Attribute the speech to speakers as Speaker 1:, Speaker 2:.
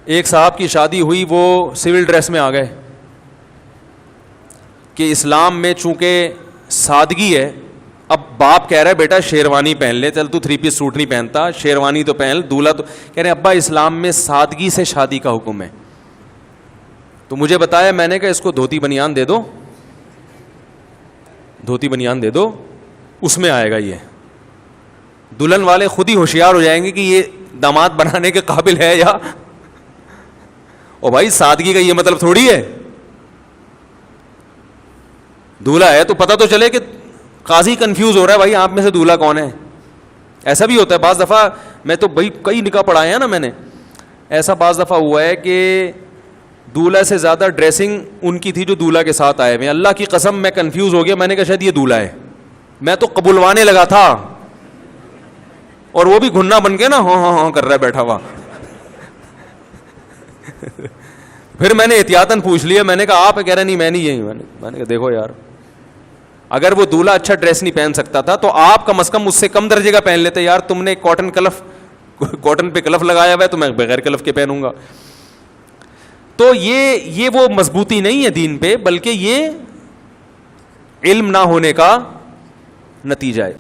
Speaker 1: ایک صاحب کی شادی ہوئی, وہ سول ڈریس میں آ گئے کہ اسلام میں چونکہ سادگی ہے. اب باپ کہہ رہا ہے بیٹا شیروانی پہن لے, چل تو 3 پیس سوٹ نہیں پہنتا, شیروانی تو پہن. دولہا تو کہہ رہے ابا اسلام میں سادگی سے شادی کا حکم ہے. تو مجھے بتایا, میں نے کہا اس کو دھوتی بنیان دے دو, دھوتی بنیان دے دو, اس میں آئے گا یہ. دلہن والے خود ہی ہوشیار ہو جائیں گے کہ یہ داماد بنانے کے قابل ہے یا. او بھائی سادگی کا یہ مطلب تھوڑی ہے, دولہا ہے تو پتہ تو چلے کہ قاضی کنفیوز ہو رہا ہے بھائی آپ میں سے دولہا کون ہے. ایسا بھی ہوتا ہے بعض دفعہ, میں تو بھائی کئی نکاح پڑھائے ہیں نا میں نے, ایسا بعض دفعہ ہوا ہے کہ دولہا سے زیادہ ڈریسنگ ان کی تھی جو دولہا کے ساتھ آئے ہوئے. اللہ کی قسم میں کنفیوز ہو گیا, میں نے کہا شاید یہ دولہا ہے, میں تو قبولوانے لگا تھا, اور وہ بھی گھننا بن کے نا ہاں ہاں ہاں کر رہا ہے بیٹھا ہوا. پھر میں نے احتیاطاً پوچھ لیا, میں نے کہا آپ, کہہ رہے نہیں میں نہیں یہی. میں نے کہا دیکھو یار, اگر وہ دولہا اچھا ڈریس نہیں پہن سکتا تھا تو آپ کم از کم اس سے کم درجے کا پہن لیتے. یار تم نے کاٹن کلف, کاٹن پہ کلف لگایا ہوا ہے, تو میں بغیر کلف کے پہنوں گا. تو یہ وہ مضبوطی نہیں ہے دین پہ, بلکہ یہ علم نہ ہونے کا نتیجہ ہے.